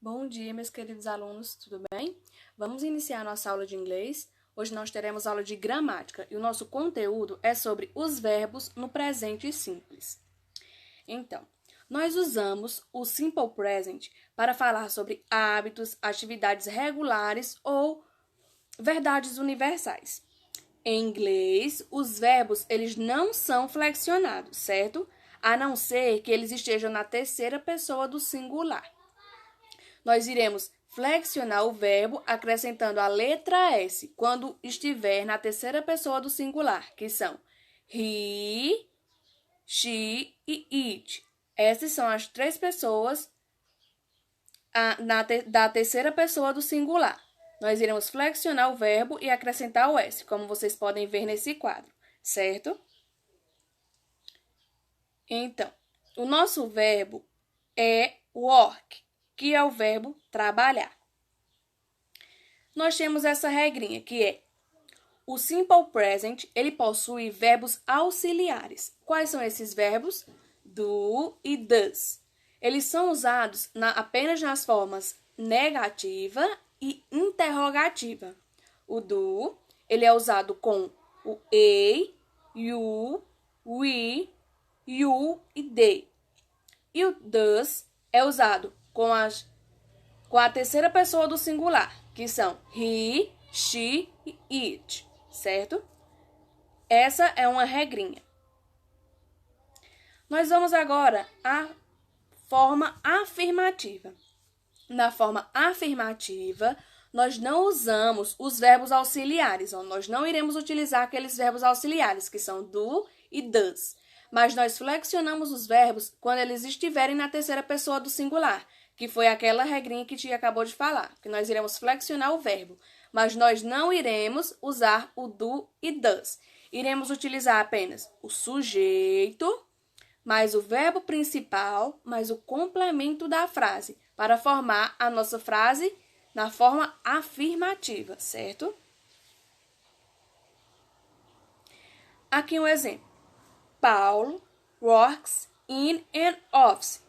Bom dia, meus queridos alunos, tudo bem? Vamos iniciar nossa aula de inglês. Hoje nós teremos aula de gramática e o nosso conteúdo é sobre os verbos no presente simples. Então, nós usamos o Simple Present para falar sobre hábitos, atividades regulares ou verdades universais. Em inglês, os verbos eles não são flexionados, certo? A não ser que eles estejam na terceira pessoa do singular. Nós iremos flexionar o verbo acrescentando a letra S quando estiver na terceira pessoa do singular, que são he, she e it. Essas são as três pessoas da terceira pessoa do singular. Nós iremos flexionar o verbo e acrescentar o S, como vocês podem ver nesse quadro, certo? Então, o nosso verbo é work, que é o verbo trabalhar. Nós temos essa regrinha, que é o Simple Present, ele possui verbos auxiliares. Quais são esses verbos? Do e does. Eles são usados apenas nas formas negativa e interrogativa. O do, ele é usado com o a, you, we, you e they. E o does é usado com a terceira pessoa do singular, que são he, she e it, certo? Essa é uma regrinha. Nós vamos agora à forma afirmativa. Na forma afirmativa, nós não usamos os verbos auxiliares. Nós não iremos utilizar aqueles verbos auxiliares, que são do e does. Mas nós flexionamos os verbos quando eles estiverem na terceira pessoa do singular, que foi aquela regrinha que Tia acabou de falar, que nós iremos flexionar o verbo. Mas nós não iremos usar o do e does. Iremos utilizar apenas o sujeito, mais o verbo principal, mais o complemento da frase, para formar a nossa frase na forma afirmativa, certo? Aqui um exemplo. Paulo works in an office.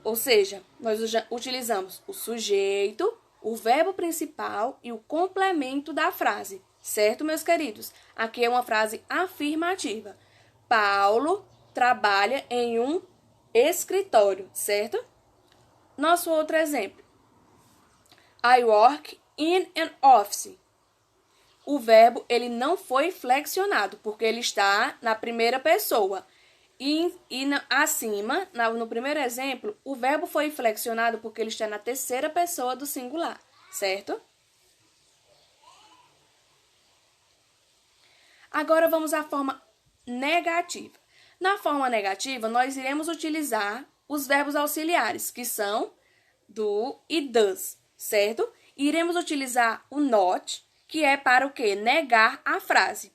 Ou seja, nós utilizamos o sujeito, o verbo principal e o complemento da frase, certo, meus queridos? Aqui é uma frase afirmativa. Paulo trabalha em um escritório, certo? Nosso outro exemplo. I work in an office. O verbo ele não foi flexionado, porque ele está na primeira pessoa. Acima, no primeiro exemplo, o verbo foi flexionado porque ele está na terceira pessoa do singular, certo? Agora vamos à forma negativa. Na forma negativa, nós iremos utilizar os verbos auxiliares, que são do e does, certo? E iremos utilizar o not, que é para o quê? Negar a frase.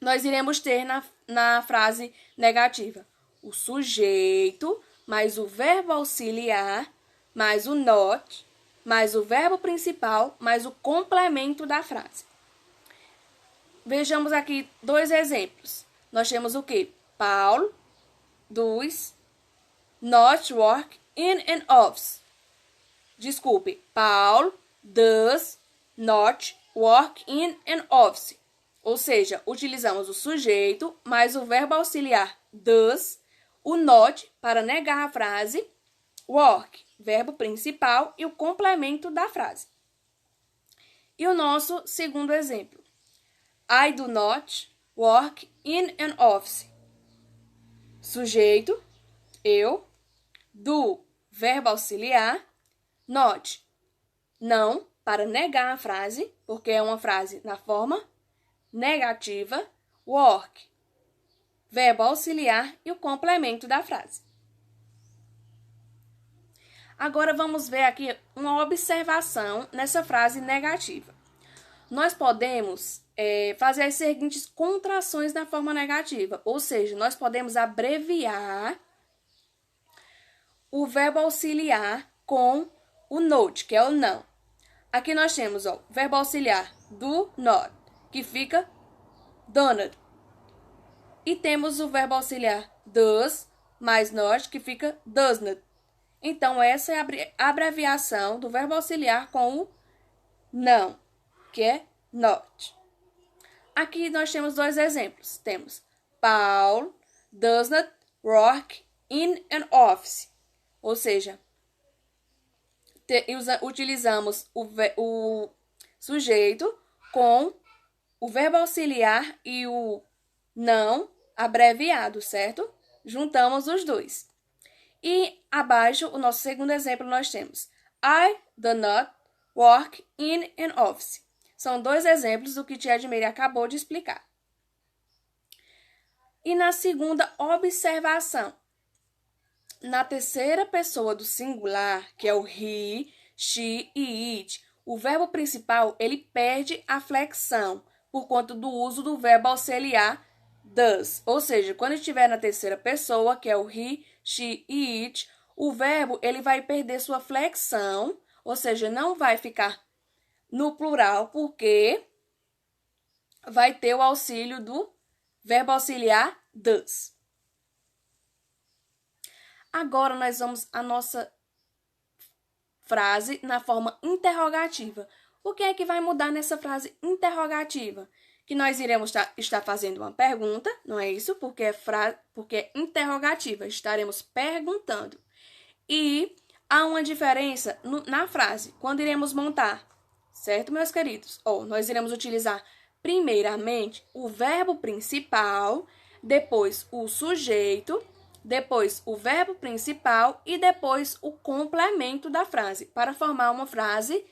Nós iremos ter na frase negativa o sujeito, mais o verbo auxiliar, mais o not, mais o verbo principal, mais o complemento da frase. Vejamos aqui dois exemplos. Nós temos o quê? Paul does not work in an office. Desculpe, Paul does not work in an office. Ou seja, utilizamos o sujeito mais o verbo auxiliar does, o not para negar a frase, work, verbo principal e o complemento da frase. E o nosso segundo exemplo. I do not work in an office. Sujeito, eu, do, verbo auxiliar, not, não, para negar a frase, porque é uma frase na forma negativa, work, verbo auxiliar e o complemento da frase. Agora vamos ver aqui uma observação nessa frase negativa. Nós podemos fazer as seguintes contrações na forma negativa, ou seja, nós podemos abreviar o verbo auxiliar com o not, que é o não. Aqui nós temos o verbo auxiliar do not, que fica donut. E temos o verbo auxiliar does mais not, que fica does not. Então, essa é a abreviação do verbo auxiliar com o não, que é not. Aqui nós temos dois exemplos. Temos Paul does not work in an office. Ou seja, utilizamos o sujeito com o verbo auxiliar e o não abreviado, certo? Juntamos os dois. E abaixo, o nosso segundo exemplo, nós temos I do not work in an office. São dois exemplos do que Tia Edmeire acabou de explicar. E na segunda observação, na terceira pessoa do singular, que é o he, she e it, o verbo principal ele perde a flexão por conta do uso do verbo auxiliar does. Ou seja, quando estiver na terceira pessoa, que é o he, she e it, o verbo ele vai perder sua flexão, ou seja, não vai ficar no plural, porque vai ter o auxílio do verbo auxiliar does. Agora, nós vamos à nossa frase na forma interrogativa. O que é que vai mudar nessa frase interrogativa? Que nós iremos estar fazendo uma pergunta, não é isso? Porque é interrogativa, estaremos perguntando. E há uma diferença na frase, quando iremos montar, certo, meus queridos? Nós iremos utilizar primeiramente o verbo principal, depois o sujeito, depois o verbo principal e depois o complemento da frase, para formar uma frase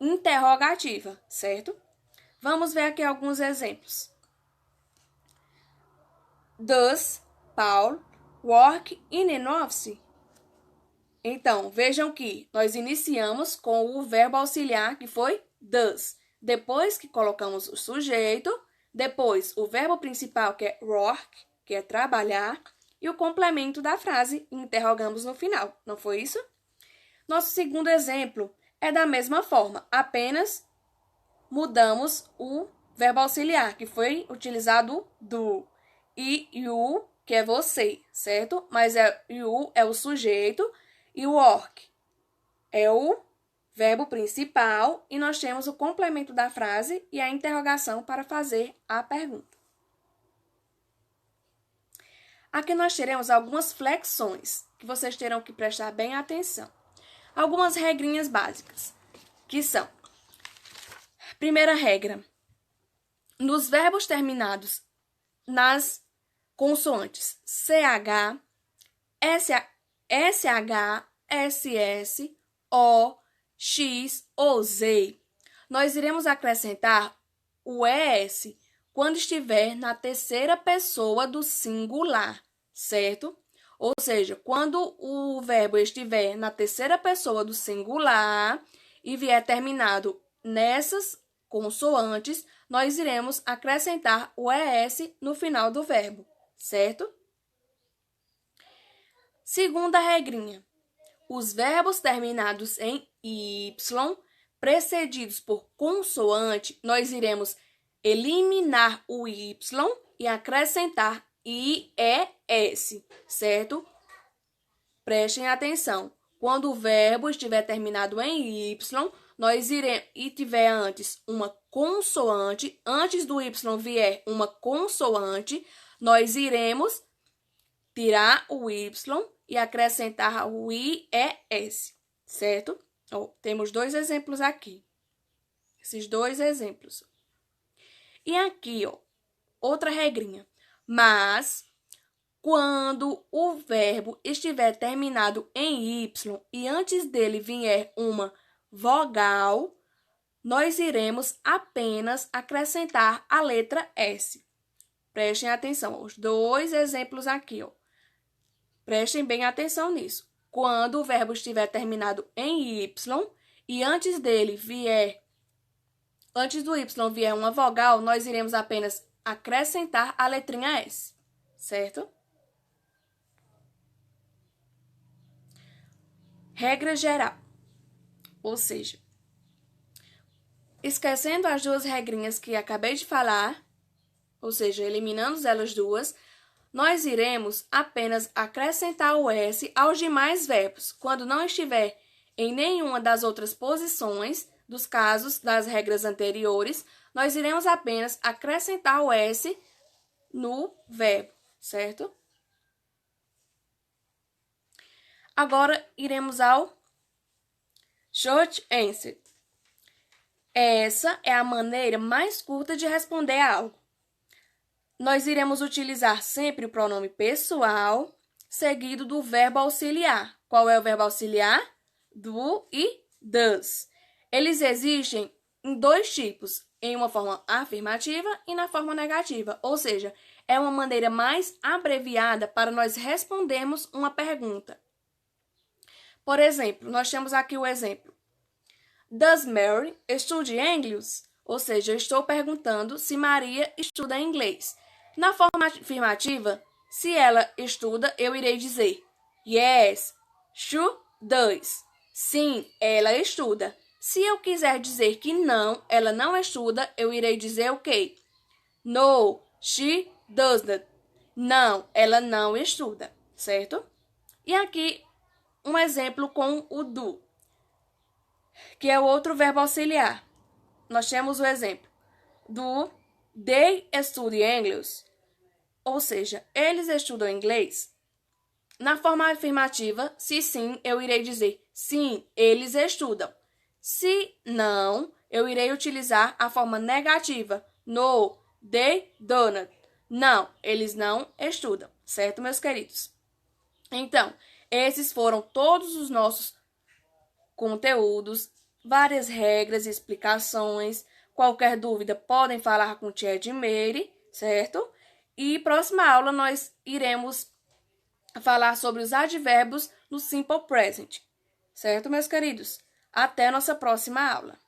interrogativa, certo? Vamos ver aqui alguns exemplos. Does Paul work in an office? Então, vejam que nós iniciamos com o verbo auxiliar, que foi does. Depois que colocamos o sujeito, depois o verbo principal, que é work, que é trabalhar, e o complemento da frase, interrogamos no final, não foi isso? Nosso segundo exemplo é da mesma forma, apenas mudamos o verbo auxiliar, que foi utilizado o do, e you, que é você, certo? Mas you é o sujeito e o work é o verbo principal e nós temos o complemento da frase e a interrogação para fazer a pergunta. Aqui nós teremos algumas flexões que vocês terão que prestar bem atenção. Algumas regrinhas básicas, que são: primeira regra, nos verbos terminados nas consoantes CH, SH, SS, O, X ou Z, nós iremos acrescentar o ES quando estiver na terceira pessoa do singular, certo? Ou seja, quando o verbo estiver na terceira pessoa do singular e vier terminado nessas consoantes, nós iremos acrescentar o ES no final do verbo, certo? Segunda regrinha. Os verbos terminados em Y, precedidos por consoante, nós iremos eliminar o Y e acrescentar IES, certo? Prestem atenção. Quando o verbo estiver terminado em Y, nós iremos, e tiver antes uma consoante, antes do Y vier uma consoante, nós iremos tirar o Y e acrescentar o IES, certo? Temos dois exemplos aqui. Esses dois exemplos. E aqui, outra regrinha. Mas, quando o verbo estiver terminado em Y e antes dele vier uma vogal, nós iremos apenas acrescentar a letra S. Prestem atenção, os dois exemplos aqui, Prestem bem atenção nisso. Quando o verbo estiver terminado em Y e antes do Y vier uma vogal, nós iremos apenas acrescentar a letrinha S, certo? Regra geral. Ou seja, esquecendo as duas regrinhas que acabei de falar, ou seja, eliminando elas duas, nós iremos apenas acrescentar o S aos demais verbos, quando não estiver em nenhuma das outras posições dos casos das regras anteriores, nós iremos apenas acrescentar o S no verbo, certo? Agora, iremos ao short answer. Essa é a maneira mais curta de responder a algo. Nós iremos utilizar sempre o pronome pessoal, seguido do verbo auxiliar. Qual é o verbo auxiliar? Do e does. Eles existem em dois tipos, em uma forma afirmativa e na forma negativa. Ou seja, é uma maneira mais abreviada para nós respondermos uma pergunta. Por exemplo, nós temos aqui o exemplo. Does Mary study English? Ou seja, eu estou perguntando se Maria estuda inglês. Na forma afirmativa, se ela estuda, eu irei dizer yes, she does. Sim, ela estuda. Se eu quiser dizer que não, ela não estuda, eu irei dizer o quê? No, she doesn't. Não, ela não estuda, certo? E aqui, um exemplo com o do, que é o outro verbo auxiliar. Nós temos o exemplo do they study English, ou seja, eles estudam inglês. Na forma afirmativa, se sim, eu irei dizer sim, eles estudam. Se não, eu irei utilizar a forma negativa, no, they don't. Não, eles não estudam, certo, meus queridos? Então, esses foram todos os nossos conteúdos, várias regras e explicações. Qualquer dúvida, podem falar com Tia Edmeire, certo? E próxima aula nós iremos falar sobre os advérbios no Simple Present, certo, meus queridos? Até a nossa próxima aula.